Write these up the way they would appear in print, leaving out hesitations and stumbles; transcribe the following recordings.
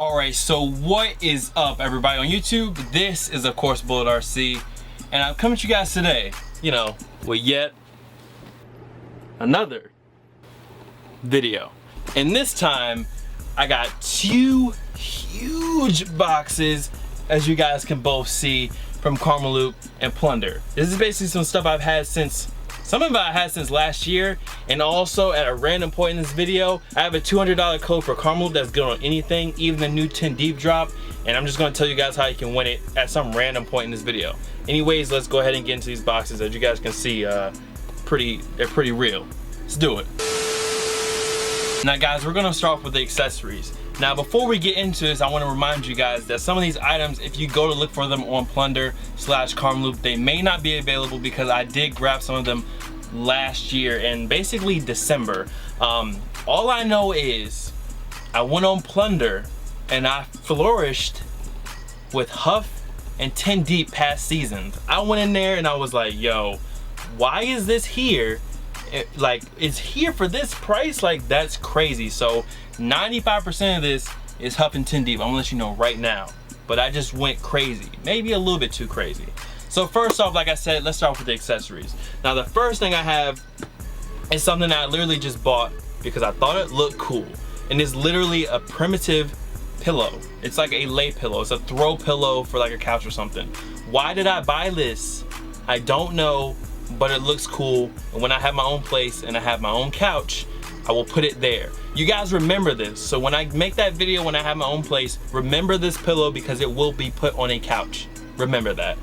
Alright, so what is up everybody on YouTube? This is of course Bullet RC, and I'm coming to you guys today, with yet another video. And this time, I got two huge boxes, as you guys can both see, from Karmaloop and Plndr. This is basically some stuff I've had since, some of it I had since last year, and also at a random point in this video, I have a $200 code for Karmaloop that's good on anything, even the new 10 deep drop, and I'm just gonna tell you guys how you can win it at some random point in this video. Anyways, let's go ahead and get into these boxes. As you guys can see, they're pretty real. Let's do it. Now guys, we're gonna start off with the accessories. Now before we get into this, I want to remind you guys that some of these items, if you go to look for them on Plndr/Karmaloop, they may not be available because I did grab some of them last year in basically December. All I know is I went on Plndr and I flourished with Huff and 10 deep past seasons. I went in there and I was like, yo, why is this here? It's here for this price? Like, that's crazy. So 95% of this is Huff and 10 deep. I'm gonna let you know right now. But I just went crazy, maybe a little bit too crazy. So first off, like I said, let's start off with the accessories. Now the first thing I have is something that I literally just bought because I thought it looked cool. And it's literally a primitive pillow. It's like a lay pillow. It's a throw pillow for like a couch or something. Why did I buy this? I don't know, but it looks cool. And when I have my own place and I have my own couch, I will put it there. You guys remember this. So when I make that video, when I have my own place, remember this pillow because it will be put on a couch. Remember that.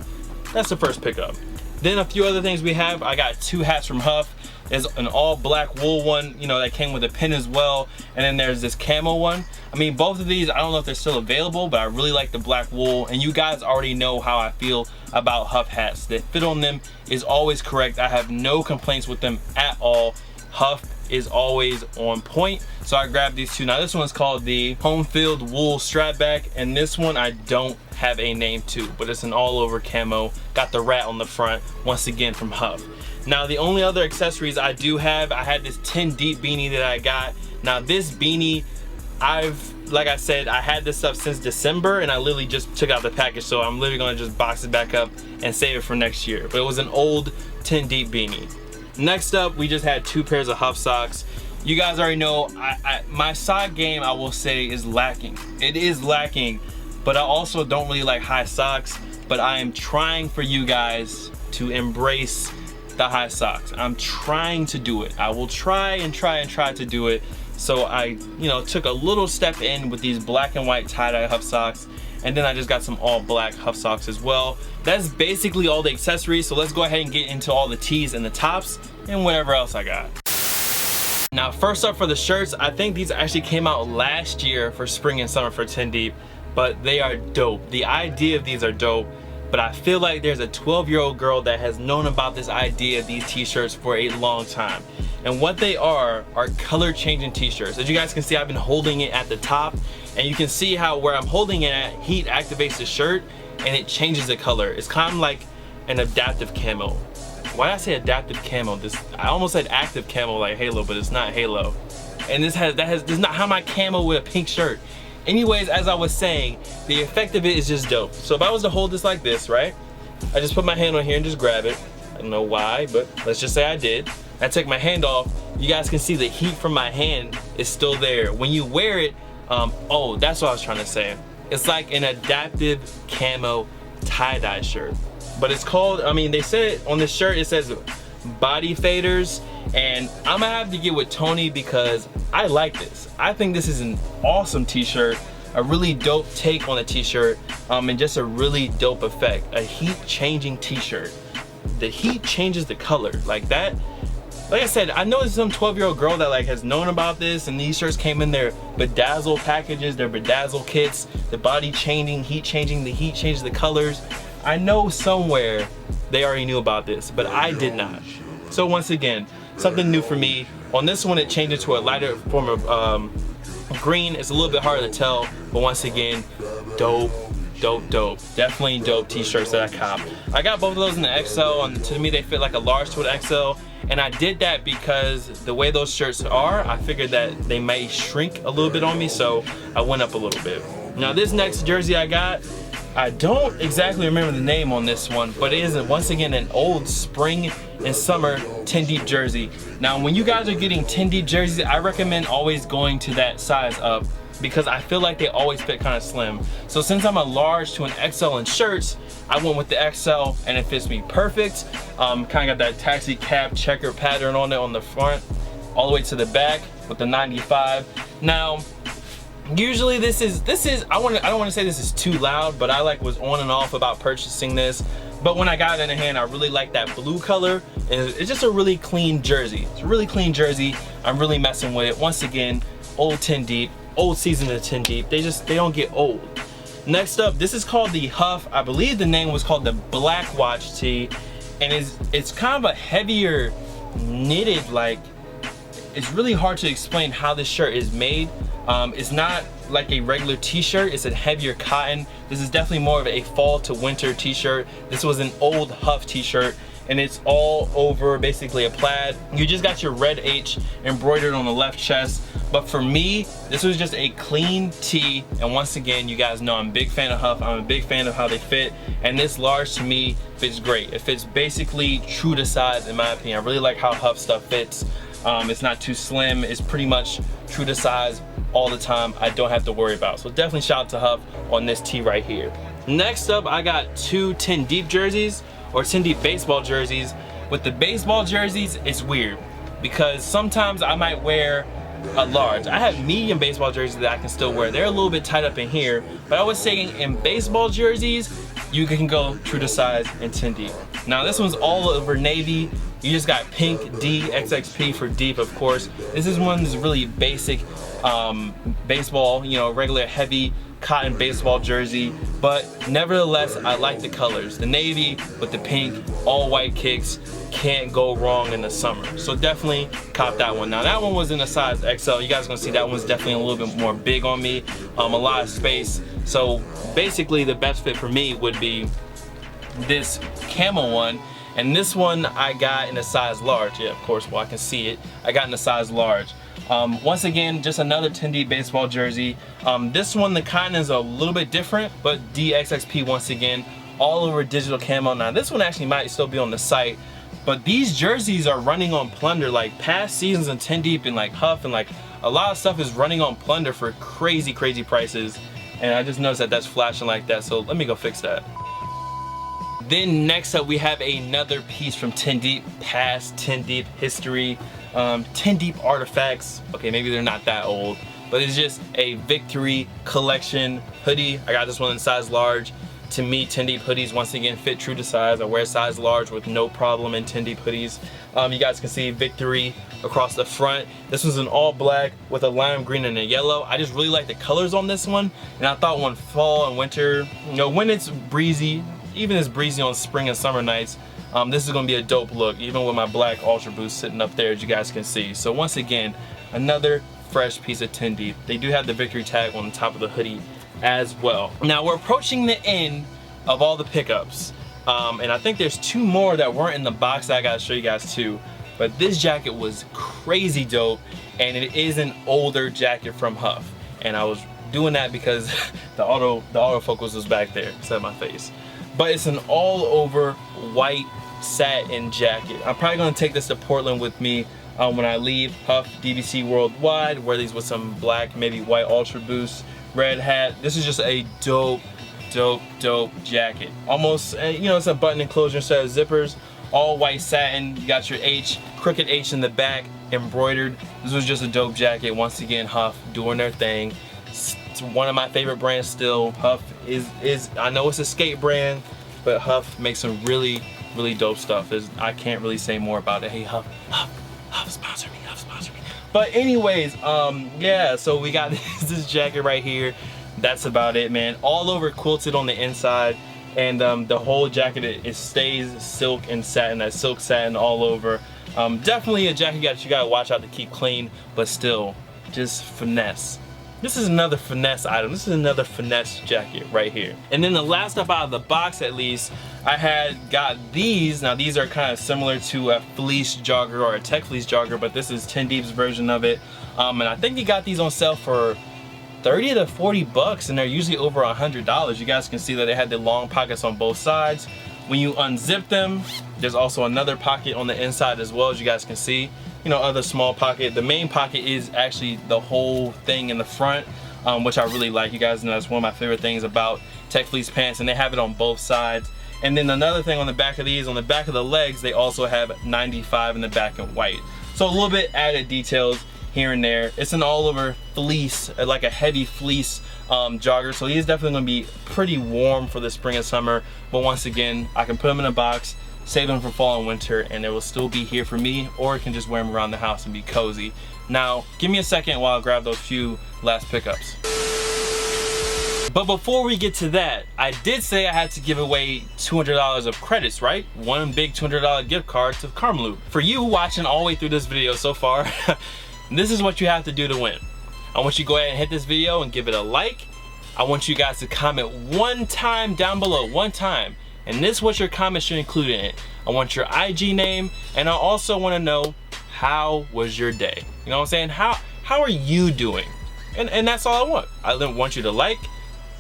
That's the first pickup. Then a few other things we have. I got two hats from Huff. There's an all black wool one, that came with a pin as well. And then there's this camo one. I mean, both of these, I don't know if they're still available, but I really like the black wool. And you guys already know how I feel about Huff hats. The fit on them is always correct. I have no complaints with them at all. Huff is always on point. So I grabbed these two. Now this one's called the Home Field Wool Strapback, and this one I don't have a name to, but it's an all over camo. Got the rat on the front, once again from Huff. Now the only other accessories I do have, I had this 10 deep beanie that I got. Now this beanie, like I said, I had this stuff since December and I literally just took out the package, so I'm literally gonna just box it back up and save it for next year. But it was an old 10 deep beanie. Next up, we just had two pairs of Huff socks. You guys already know, my sock game, I will say, is lacking. It is lacking, but I also don't really like high socks, but I am trying for you guys to embrace the high socks. I'm trying to do it. I will try and try to do it. So I, took a little step in with these black and white tie-dye Huff socks, and then I just got some all black Huff socks as well. That's basically all the accessories, so let's go ahead and get into all the tees and the tops and whatever else I got. Now first up for the shirts, I think these actually came out last year for spring and summer for 10 deep, but they are dope. The idea of these are dope, but I feel like there's a 12-year-old girl that has known about this idea of these t-shirts for a long time. And what they are color changing t-shirts. As you guys can see, I've been holding it at the top, and you can see how where I'm holding it at, heat activates the shirt and it changes the color. It's kind of like an adaptive camo. Why did I say adaptive camo? I almost said active camo like Halo, but it's not Halo. And this is not how my camo with a pink shirt. Anyways, as I was saying, the effect of it is just dope. So if I was to hold this like this, right? I just put my hand on here and just grab it. I don't know why, but let's just say I did. I take my hand off. You guys can see the heat from my hand is still there. When you wear it, oh, that's what I was trying to say. It's like an adaptive camo tie-dye shirt. But it's called, they said on this shirt, it says body faders. And I'm gonna have to get with Tony because I like this. I think this is an awesome t-shirt, a really dope take on a t-shirt, and just a really dope effect. A heat changing t-shirt. The heat changes the color like that. Like I said, I know there's some 12-year-old girl that has known about this, and these shirts came in their bedazzle packages, their bedazzle kits, the body changing, heat changing, the heat changes the colors. I know somewhere they already knew about this, but I did not. So once again, something new for me. On this one, it changed to a lighter form of green. It's a little bit harder to tell, but once again, dope. Definitely dope t-shirts that I copped. I got both of those in the XL, and to me they fit like a large to an XL. And I did that because the way those shirts are, I figured that they may shrink a little bit on me, so I went up a little bit. Now this next jersey I got, I don't exactly remember the name on this one, but it is once again an old spring and summer 10 deep jersey. Now when you guys are getting 10 deep jerseys, I recommend always going to that size up because I feel like they always fit kind of slim. So since I'm a large to an XL in shirts, I went with the XL and it fits me perfect. Kind of got that taxi cab checker pattern on it on the front, all the way to the back with the 95. Now, usually this is I don't want to say this is too loud, but I was on and off about purchasing this. But when I got it in the hand, I really like that blue color, and it's just a really clean jersey. It's a really clean jersey. I'm really messing with it. Once again, old 10 deep, old season of 10 deep. They don't get old. Next up, this is called the Huff. I believe the name was called the Black Watch tee, and it's kind of a heavier knitted, it's really hard to explain how this shirt is made. It's not like a regular t-shirt, it's a heavier cotton. This is definitely more of a fall to winter t-shirt. This was an old Huff t-shirt, and it's all over basically a plaid. You just got your red H embroidered on the left chest. But for me, this was just a clean tee, and once again, you guys know I'm a big fan of Huff. I'm a big fan of how they fit, and this large to me fits great. It fits basically true to size in my opinion. I really like how Huff stuff fits. It's not too slim, it's pretty much true to size all the time. I don't have to worry about. So definitely shout out to Huff on this tee right here. Next up, I got two 10 deep jerseys, or 10 deep baseball jerseys. With the baseball jerseys, it's weird because sometimes I might wear a large. I have medium baseball jerseys that I can still wear. They're a little bit tight up in here, but I was saying in baseball jerseys, you can go true to size in 10 deep. Now this one's all over navy. You just got pink D, XXP for deep, of course. This is one that's really basic baseball, regular heavy cotton baseball jersey, but nevertheless, I like the colors. The navy with the pink, all white kicks, can't go wrong in the summer. So definitely cop that one. Now that one was in a size XL. You guys are gonna see that one's definitely a little bit more big on me, a lot of space. So basically the best fit for me would be this camel one. And this one I got in a size large. Yeah, of course, well I can see it. I got in a size large. Once again, just another 10 deep baseball jersey. This one, the cotton is a little bit different, but DXXP once again, all over digital camo. Now this one actually might still be on the site, but these jerseys are running on Plndr, past seasons in 10 deep and Huff and a lot of stuff is running on Plndr for crazy prices. And I just noticed that that's flashing like that, so let me go fix that. Then next up we have another piece from 10 deep, past 10 deep history, 10 deep artifacts. Okay, maybe they're not that old, but it's just a Victory collection hoodie. I got this one in size large. To me, 10 deep hoodies once again fit true to size. I wear size large with no problem in 10 deep hoodies. You guys can see Victory across the front. This was an all black with a lime green and a yellow. I just really like the colors on this one, and I thought when fall and winter, when it's breezy, even as breezy on spring and summer nights, this is gonna be a dope look, even with my black Ultra Boost sitting up there, as you guys can see. So once again, another fresh piece of 10 deep. They do have the Victory tag on the top of the hoodie as well. Now we're approaching the end of all the pickups, and I think there's two more that weren't in the box that I gotta show you guys too. But this jacket was crazy dope, and it is an older jacket from Huff, and I was doing that because the autofocus was back there instead of my face. But it's an all over white satin jacket. I'm probably gonna take this to Portland with me when I leave. Huff DBC Worldwide. Wear these with some black, maybe white Ultra Boost, red hat. This is just a dope jacket. Almost, it's a button enclosure instead of zippers. All white satin. You got your H, crooked H in the back, embroidered. This was just a dope jacket. Once again, Huff doing their thing. It's one of my favorite brands still. Huff is I know it's a skate brand, but Huff makes some really dope stuff. I can't really say more about it. Hey Huff sponsor me, Huff sponsor me. But anyways, yeah, so we got this jacket right here. That's about it, man. All over quilted on the inside, and the whole jacket it stays silk and satin. That silk satin all over. Definitely a jacket you gotta watch out to keep clean, but still just finesse. This is another finesse item. This is another finesse jacket right here. And then the last up out of the box, at least, I had got these. Now these are kind of similar to a fleece jogger or a tech fleece jogger, but this is 10 Deep's version of it. And I think he got these on sale for 30 to 40 bucks, and they're usually over $100. You guys can see that they had the long pockets on both sides. When you unzip them, there's also another pocket on the inside as well, as you guys can see. You know, other small pocket. The main pocket is actually the whole thing in the front, which I really like. You guys know that's one of my favorite things about Tech Fleece pants, and they have it on both sides. And then another thing on the back of these, on the back of the legs, they also have 95 in the back in white. So a little bit added details here and there. It's an all over fleece, like a heavy fleece jogger. So these definitely gonna be pretty warm for the spring and summer. But once again, I can put them in a box, save them for fall and winter, and they will still be here for me, or I can just wear them around the house and be cozy. Now, give me a second while I grab those few last pickups. But before we get to that, I did say I had to give away $200 of credits, right? One big $200 gift card to Karmaloop. For you watching all the way through this video so far, this is what you have to do to win. I want you to go ahead and hit this video and give it a like. I want you guys to comment one time down below, one time. And this is what your comment should include in it. I want your IG name, and I also want to know, how was your day? You know what I'm saying? How are you doing? And that's all I want. I want you to like,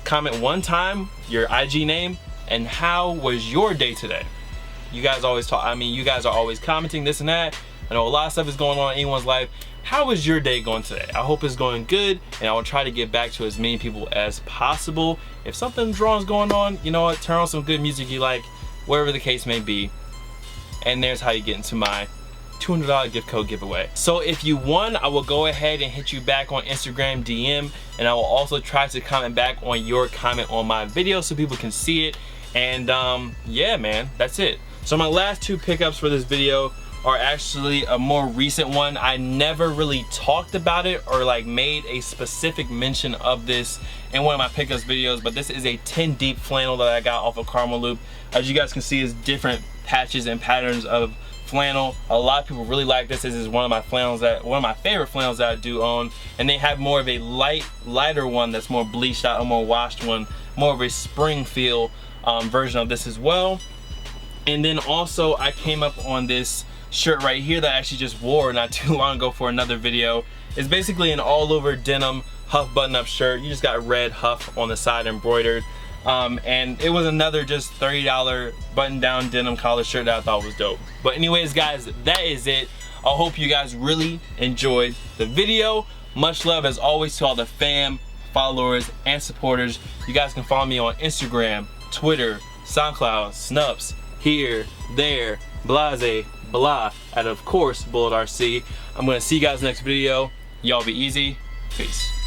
comment one time, your IG name, and how was your day today? You guys always talk, I mean, you guys are always commenting this and that. I know a lot of stuff is going on in anyone's life. How is your day going today? I hope it's going good, and I will try to get back to as many people as possible. If something wrong is going on, you know what, turn on some good music you like, whatever the case may be. And there's how you get into my $200 gift code giveaway. So if you won, I will go ahead and hit you back on Instagram DM, and I will also try to comment back on your comment on my video so people can see it. And yeah, man, that's it. So my last two pickups for this video are actually a more recent one. I never really talked about it or like made a specific mention of this in one of my pickups videos, but this is a 10 deep flannel that I got off of Karmaloop. As you guys can see, it's different patches and patterns of flannel. A lot of people really like this. This is one of my favorite flannels that I do own, and they have more of a lighter one that's more bleached out, a more washed one, more of a spring feel version of this as well. And then also I came up on this shirt right here that I actually just wore not too long ago for another video. It's basically an all over denim Huff button-up shirt. You just got red Huff on the side embroidered. And it was another just $30 button-down denim collar shirt that I thought was dope. But anyways, guys, that is it. I hope you guys really enjoyed the video. Much love as always to all the fam, followers, and supporters. You guys can follow me on Instagram, Twitter, SoundCloud, Snups, here, there, blase, blah, and of course, Bullet RC. I'm gonna see you guys next video. Y'all be easy. Peace.